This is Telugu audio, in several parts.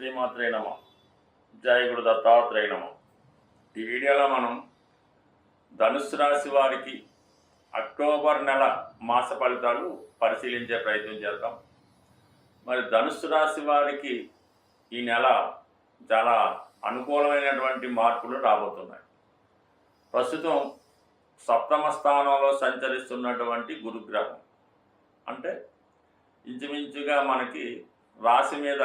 శ్రీమాత్రే నమ. జయ గురు దత్తాత్రేయ నమ. ఈ వీడియోలో మనం ధనుస్సు రాశి వారికి అక్టోబర్ నెల మాస ఫలితాలు పరిశీలించే ప్రయత్నం చేద్దాం. మరి ధనుస్సు రాశి వారికి ఈ నెల చాలా అనుకూలమైనటువంటి మార్పులు రాబోతున్నాయి. ప్రస్తుతం సప్తమ స్థానంలో సంచరిస్తున్నటువంటి గురుగ్రహం అంటే ఇంచుమించుగా మనకి రాశి మీద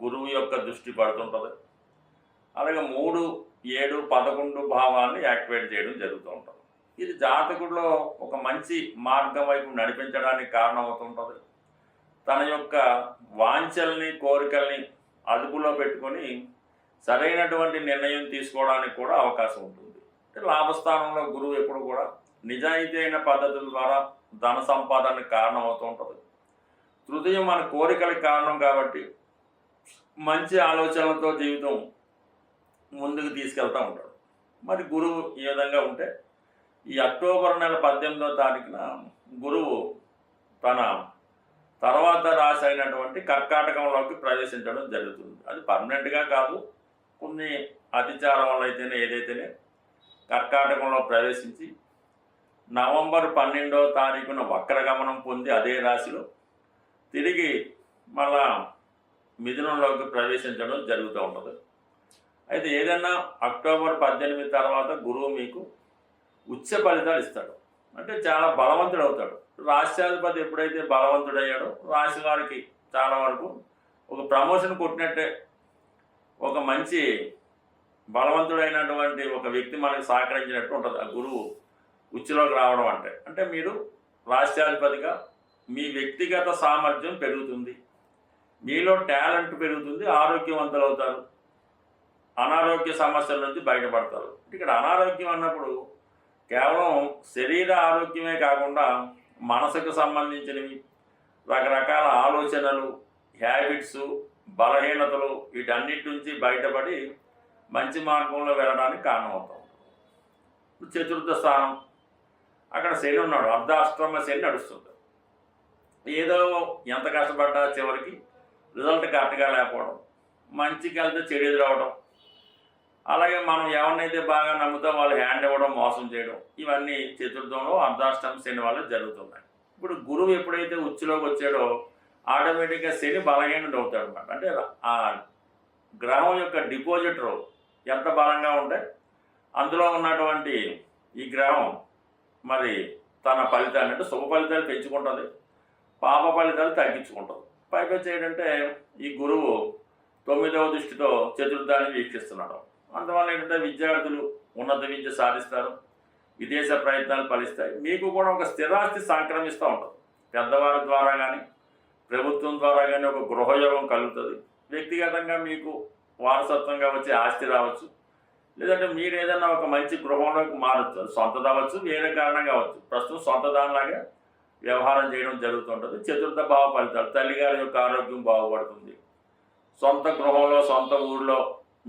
గురువు యొక్క దృష్టి పడుతుంటుంది. అలాగే 3, 7, 11 భావాన్ని యాక్టివేట్ చేయడం జరుగుతూ ఉంటుంది. ఇది జాతకుడిలో ఒక మంచి మార్గం వైపు నడిపించడానికి కారణమవుతుంటుంది. తన యొక్క వాంఛల్ని కోరికల్ని అదుపులో పెట్టుకొని సరైనటువంటి నిర్ణయం తీసుకోవడానికి కూడా అవకాశం ఉంటుంది. అంటే లాభస్థానంలో గురువు ఎప్పుడు కూడా నిజాయితీ అయిన పద్ధతుల ద్వారా ధన సంపాదనకు కారణం అవుతూ ఉంటుంది. హృదయం మన కోరికలకు కారణం కాబట్టి మంచి ఆలోచనలతో జీవితం ముందుకు తీసుకెళ్తూ ఉంటాడు. మరి గురువు ఈ విధంగా ఉంటే ఈ అక్టోబర్ నెల 18వ తారీఖున గురువు తన తర్వాత రాశి అయినటువంటి కర్కాటకంలోకి ప్రవేశించడం జరుగుతుంది. అది పర్మనెంట్గా కాదు, కొన్ని అతిచారం వల్ల అయితేనే ఏదైతేనే కర్కాటకంలో ప్రవేశించి నవంబర్ 12వ తారీఖున వక్రగమనం పొంది అదే రాశిలో తిరిగి మళ్ళా మిథునంలోకి ప్రవేశించడం జరుగుతూ ఉంటుంది. అయితే ఏదన్నా అక్టోబర్ 18 తర్వాత గురువు మీకు ఉచ్చ ఫలితాలు ఇస్తాడు. అంటే చాలా బలవంతుడు అవుతాడు. రాష్ట్రాధిపతి ఎప్పుడైతే బలవంతుడయ్యాడో రాశి వారికి చాలా వరకు ఒక ప్రమోషన్ కొట్టినట్టే, ఒక మంచి బలవంతుడైనటువంటి ఒక వ్యక్తి మనకు సహకరించినట్టు ఉంటుంది ఆ గురువు ఉచ్చులోకి రావడం. అంటే మీరు రాష్ట్రాధిపతిగా మీ వ్యక్తిగత సామర్థ్యం పెరుగుతుంది, మీలో టాలెంట్ పెరుగుతుంది, ఆరోగ్యవంతులు అవుతారు, అనారోగ్య సమస్యల నుంచి బయటపడతారు. ఇక్కడ అనారోగ్యం అన్నప్పుడు కేవలం శరీర ఆరోగ్యమే కాకుండా మనసుకు సంబంధించినవి రకరకాల ఆలోచనలు, హ్యాబిట్స్, బలహీనతలు వీటన్నిటి నుంచి బయటపడి మంచి మార్గంలో వెళ్ళడానికి కారణమవుతాం. చతుర్థ స్థానం అక్కడ శని ఉన్నాడు, అర్ధాష్టమ శని నడుస్తుంది. ఏదో ఎంత కష్టపడ్డా చివరికి రిజల్ట్ కరెక్ట్గా లేకపోవడం, మంచికి వెళ్తే చెడు ఎదురవడం, అలాగే మనం ఎవరినైతే బాగా నమ్ముతాం వాళ్ళు హ్యాండ్ ఇవ్వడం, మోసం చేయడం, ఇవన్నీ చతుర్థంలో అర్ధాష్టమ శని వల్ల జరుగుతున్నాయి. ఇప్పుడు గురువు ఎప్పుడైతే ఉచ్చులోకి వచ్చాడో ఆటోమేటిక్గా శని బలహీనుడు అవుతాడు అన్నమాట. అంటే ఆ గ్రహం యొక్క డిపాజిటర్ ఎంత బలంగా ఉంటే అందులో ఉన్నటువంటి ఈ గ్రహం మరి తన ఫలితాన్ని అంటే శుభ ఫలితాలు పెంచుకుంటుంది, పాప ఫలితాలు తగ్గించుకుంటుంది. పైపెచ్చి ఏంటంటే ఈ గురువు 9వ దృష్టితో చతుర్థాన్ని వీక్షిస్తున్నాడు. అందువల్ల ఏంటంటే విద్యార్థులు ఉన్నత విద్య సాధిస్తారు, విదేశ ప్రయత్నాలు ఫలిస్తాయి. మీకు కూడా ఒక స్థిరాస్తి సంక్రమిస్తూ ఉంటుంది. పెద్దవారి ద్వారా కానీ ప్రభుత్వం ద్వారా కానీ ఒక గృహయోగం కలుగుతుంది. వ్యక్తిగతంగా మీకు వారసత్వంగా వచ్చే ఆస్తి రావచ్చు, లేదంటే మీరు ఏదైనా ఒక మంచి గృహంలోకి మారచ్చు. సొంత అవ్వచ్చు, వేరే కారణం కావచ్చు. ప్రస్తుతం సొంత దానిలాగే వ్యవహారం చేయడం జరుగుతుంటుంది. చతుర్థ భావ ఫలితాలు తల్లిగారి యొక్క ఆరోగ్యం బాగుపడుతుంది, సొంత గృహంలో సొంత ఊరిలో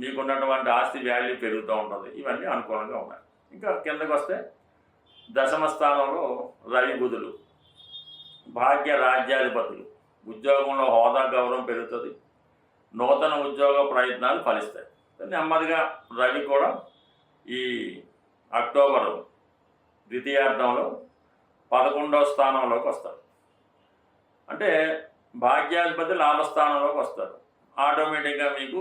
మీకున్నటువంటి ఆస్తి వాల్యూ పెరుగుతూ ఉంటుంది. ఇవన్నీ అనుకూలంగా ఉన్నాయి. ఇంకా కిందకు వస్తే దశమ స్థానంలో రవి బుధులు భాగ్య రాజ్యాధిపతులు, ఉద్యోగంలో హోదా గౌరవం పెరుగుతుంది, నూతన ఉద్యోగ ప్రయత్నాలు ఫలిస్తాయి. నెమ్మదిగా రవి కూడా ఈ అక్టోబర్ ద్వితీయార్థంలో 11వ స్థానంలోకి వస్తారు. అంటే భాగ్యాధిపతి లాభస్థానంలోకి వస్తారు. ఆటోమేటిక్గా మీకు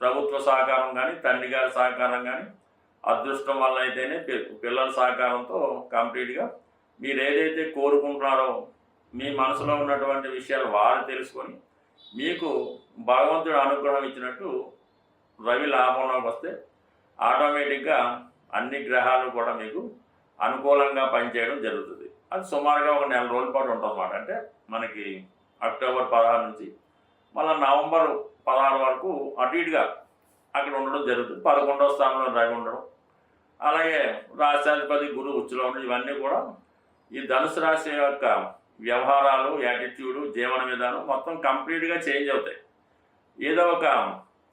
ప్రభుత్వ సహకారం కానీ తండ్రి గారి సహకారం కానీ అదృష్టం వల్ల అయితేనే పిల్లల సహకారంతో కంప్లీట్గా మీరు ఏదైతే కోరుకుంటున్నారో మీ మనసులో ఉన్నటువంటి విషయాలు వారు తెలుసుకొని మీకు భగవంతుడు అనుగ్రహం ఇచ్చినట్టు రవి లాభంలోకి వస్తే ఆటోమేటిక్గా అన్ని గ్రహాలు కూడా మీకు అనుకూలంగా పనిచేయడం జరుగుతుంది. అది సుమారుగా ఒక నెల రోజుల పాటు ఉంటుందన్నమాట. అంటే మనకి అక్టోబర్ 16 నుంచి మళ్ళీ నవంబర్ 16 వరకు అటు ఇటుగా అక్కడ ఉండడం జరుగుతుంది. 11వ స్థానంలో రవి ఉండడం, అలాగే రాష్ట్రాధిపతి గురువు ఉచ్చులో ఉండడం, ఇవన్నీ కూడా ఈ ధనుసు రాశి యొక్క వ్యవహారాలు, యాటిట్యూడు, జీవన విధానం మొత్తం కంప్లీట్గా చేంజ్ అవుతాయి. ఏదో ఒక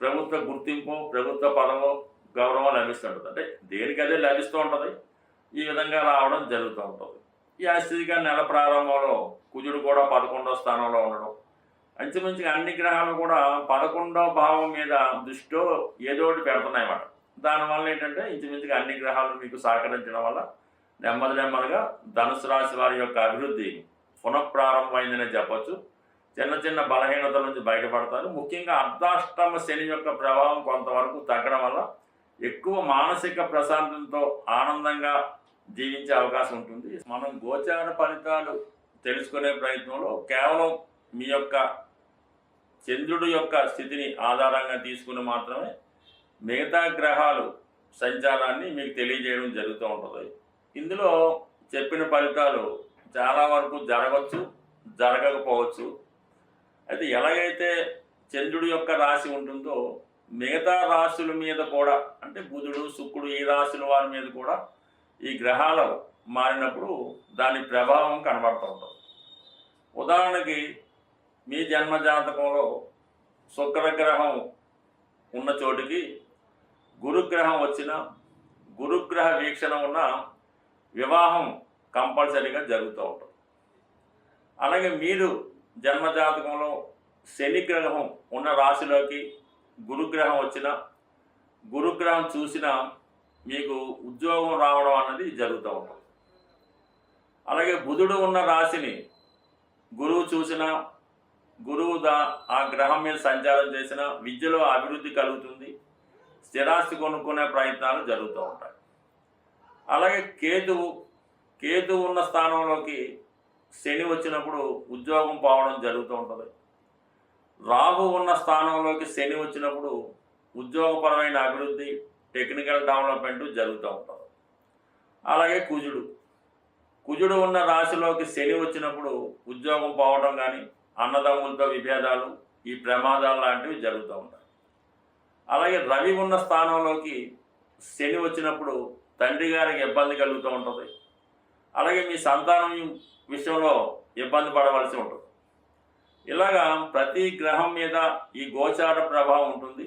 ప్రభుత్వ గుర్తింపు, ప్రభుత్వ పదవో, గౌరవం లభిస్తుంటుంది. అంటే దేనికదే లభిస్తూ ఉంటుంది. ఈ విధంగా రావడం జరుగుతూ ఉంటుంది. ఈ యాస్థితిగా నెల ప్రారంభంలో కుజుడు కూడా 11వ స్థానంలో ఉండడం, ఇంచుమించుగా అన్ని గ్రహాలు కూడా 11వ భావం మీద దృష్టో ఏదో ఒకటి పెడుతున్నాయన్నమాట. దానివల్ల ఏంటంటే ఇంచుమించుగా అన్ని గ్రహాలు మీకు సహకరించడం వల్ల నెమ్మదిగా ధనుసు రాశి వారి యొక్క అభివృద్ధి పునఃప్రారంభమైందనే చెప్పొచ్చు. చిన్న చిన్న బలహీనతల నుంచి బయటపడతారు. ముఖ్యంగా అర్ధాష్టమ శని యొక్క ప్రభావం కొంతవరకు తగ్గడం వల్ల ఎక్కువ మానసిక ప్రశాంతంతో ఆనందంగా జీవించే అవకాశం ఉంటుంది. మనం గోచార ఫలితాలు తెలుసుకునే ప్రయత్నంలో కేవలం మీ యొక్క చంద్రుడి యొక్క స్థితిని ఆధారంగా తీసుకుని మాత్రమే మిగతా గ్రహాలు సంచారాన్ని మీకు తెలియజేయడం జరుగుతూ ఉంటుంది. ఇందులో చెప్పిన ఫలితాలు చాలా వరకు జరగవచ్చు, జరగకపోవచ్చు. అయితే ఎలాగైతే చంద్రుడి యొక్క రాశి ఉంటుందో మిగతా రాశుల మీద కూడా, అంటే బుధుడు, శుక్రుడు ఈ రాశుల వారి మీద కూడా ఈ గ్రహాలు మారినప్పుడు దాని ప్రభావం కనబడుతూ ఉంటుంది. ఉదాహరణకి మీ జన్మ జాతకంలో శుక్రగ్రహం ఉన్న చోటికి గురుగ్రహం వచ్చిన, గురుగ్రహ వీక్షణ ఉన్న వివాహం కంపల్సరీగా జరుగుతూ ఉంటుంది. అలాగే మీరు జన్మజాతకంలో శని గ్రహం ఉన్న రాశిలోకి గురుగ్రహం వచ్చిన, గురుగ్రహం చూసిన మీకు ఉద్యోగం రావడం అన్నది జరుగుతూ ఉంటుంది. అలాగే బుధుడు ఉన్న రాశిని గురువు చూసిన, గురువు ఆ గ్రహం మీద సంచారం చేసిన విద్యలో అభివృద్ధి కలుగుతుంది, స్థిరాస్తి కొనుక్కునే ప్రయత్నాలు జరుగుతూ ఉంటాయి. అలాగే కేతువు ఉన్న స్థానంలోకి శని వచ్చినప్పుడు ఉద్యోగం పోవడం జరుగుతూ ఉంటుంది. రాహు ఉన్న స్థానంలోకి శని వచ్చినప్పుడు ఉద్యోగపరమైన అభివృద్ధి, టెక్నికల్ డెవలప్మెంట్ జరుగుతూ ఉంటుంది. అలాగే కుజుడు ఉన్న రాశిలోకి శని వచ్చినప్పుడు ఉద్యోగం పోవడం కానీ, అన్నదమ్ములతో విభేదాలు, ఈ ప్రమాదాలు లాంటివి జరుగుతూ ఉంటాయి. అలాగే రవి ఉన్న స్థానంలోకి శని వచ్చినప్పుడు తండ్రి గారికి ఇబ్బంది కలుగుతూ ఉంటుంది. అలాగే మీ సంతానం విషయంలో ఇబ్బంది పడవలసి ఉంటుంది. ఇలాగా ప్రతి గ్రహం మీద ఈ గోచార ప్రభావం ఉంటుంది.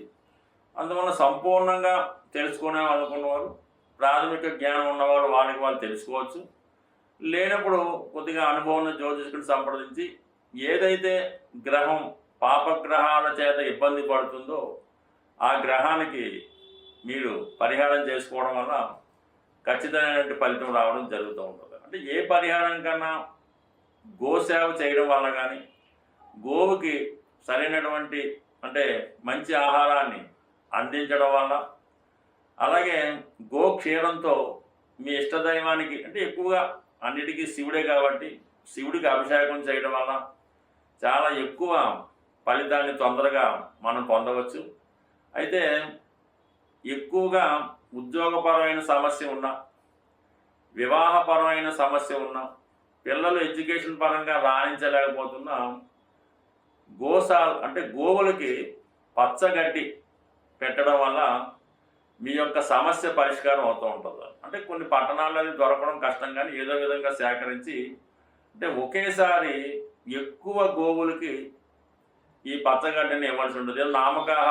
అందువల్ల సంపూర్ణంగా తెలుసుకునే అనుకున్నవారు, ప్రాథమిక జ్ఞానం ఉన్నవారు వాళ్ళకి వాళ్ళు తెలుసుకోవచ్చు. లేనప్పుడు కొద్దిగా అనుభవం జ్యోతిష్కుని సంప్రదించి ఏదైతే గ్రహం పాపగ్రహాల చేత ఇబ్బంది పడుతుందో ఆ గ్రహానికి మీరు పరిహారం చేసుకోవడం వల్ల ఖచ్చితమైనటువంటి ఫలితం రావడం జరుగుతూ ఉంటుంది. అంటే ఏ పరిహారం కన్నా గోసేవ చేయడం వల్ల కానీ, గోవుకి సరైనటువంటి అంటే మంచి ఆహారాన్ని అందించడం వల్ల, అలాగే గో క్షీరంతో మీ ఇష్టదైవానికి, అంటే ఎక్కువగా అన్నిటికీ శివుడే కాబట్టి శివుడికి అభిషేకం చేయడం వల్ల చాలా ఎక్కువ ఫలితాన్ని తొందరగా మనం పొందవచ్చు. అయితే ఎక్కువగా ఉద్యోగపరమైన సమస్య ఉన్నా, వివాహపరమైన సమస్య ఉన్నా, పిల్లలు ఎడ్యుకేషన్ పరంగా రాణించలేకపోతున్నా అంటే గోవులకి పచ్చగడ్డి పెట్టడం వల్ల మీ యొక్క సమస్య పరిష్కారం అవుతూ ఉంటుంది. అంటే కొన్ని పట్టణాల్లో దొరకడం కష్టం, కానీ ఏదో విధంగా సేకరించి అంటే ఒకేసారి ఎక్కువ గోవులకి ఈ పచ్చగడ్డిని ఇవ్వాల్సి ఉంటుంది. నామకాహ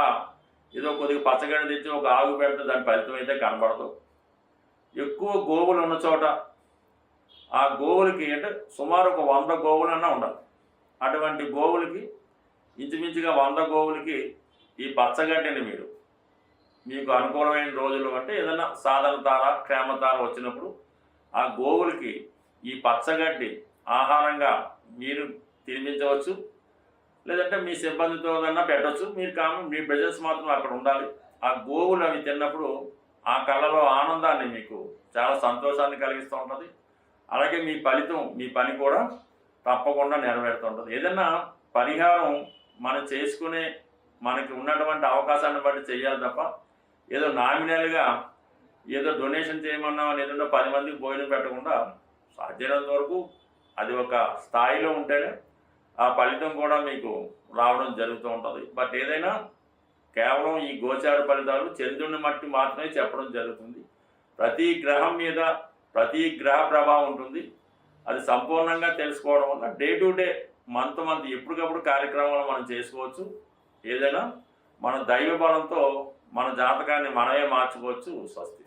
ఏదో కొద్దిగా పచ్చగడ్డి తెచ్చి ఒక ఆగు పెడితే దాని ఫలితం అయితే కనబడదు. ఎక్కువ గోవులు ఉన్న చోట ఆ గోవులకి అంటే సుమారు ఒక 100 గోవులన్నా ఉండాలి. అటువంటి గోవులకి ఇంచుమించుగా 100 గోవులకి ఈ పచ్చగడ్డిని మీకు అనుకూలమైన రోజులు అంటే ఏదైనా సాధన తార, క్షేమతార వచ్చినప్పుడు ఆ గోవులకి ఈ పచ్చగడ్డి ఆహారంగా మీరు తినిపించవచ్చు. లేదంటే మీ సిబ్బందితో కన్నా పెట్టవచ్చు. మీ బిజినెస్ మాత్రం అక్కడ ఉండాలి. ఆ గోవులు అవి తిన్నప్పుడు ఆ కళ్ళలో ఆనందాన్ని, మీకు చాలా సంతోషాన్ని కలిగిస్తూ ఉంటుంది. అలాగే మీ ఫలితం, మీ పని కూడా తప్పకుండా నెరవేరుతూ ఉంటుంది. ఏదైనా పరిహారం మనం చేసుకునే మనకి ఉన్నటువంటి అవకాశాన్ని బట్టి చేయాలి తప్ప ఏదో నామినల్గా ఏదో డొనేషన్ చేయమన్నామని ఏదో 10 మందికి భోజనం పెట్టకుండా సాధ్యమైనంత వరకు అది ఒక స్థాయిలో ఉంటేనే ఆ ఫలితం కూడా మీకు రావడం జరుగుతూ ఉంటుంది. బట్ ఏదైనా కేవలం ఈ గోచార ఫలితాలు చంద్రుని మట్టి మాత్రమే చెప్పడం జరుగుతుంది. ప్రతి గ్రహం మీద ప్రతి గ్రహ ప్రభావం ఉంటుంది. అది సంపూర్ణంగా తెలుసుకోవడం వల్ల డే టు డే, మంత్ ఎప్పటికప్పుడు కార్యక్రమాలు మనం చేసుకోవచ్చు. ఏదైనా మన దైవ బలంతో మన జాతకాన్ని మనమే మార్చుకోవచ్చు. స్వస్తి.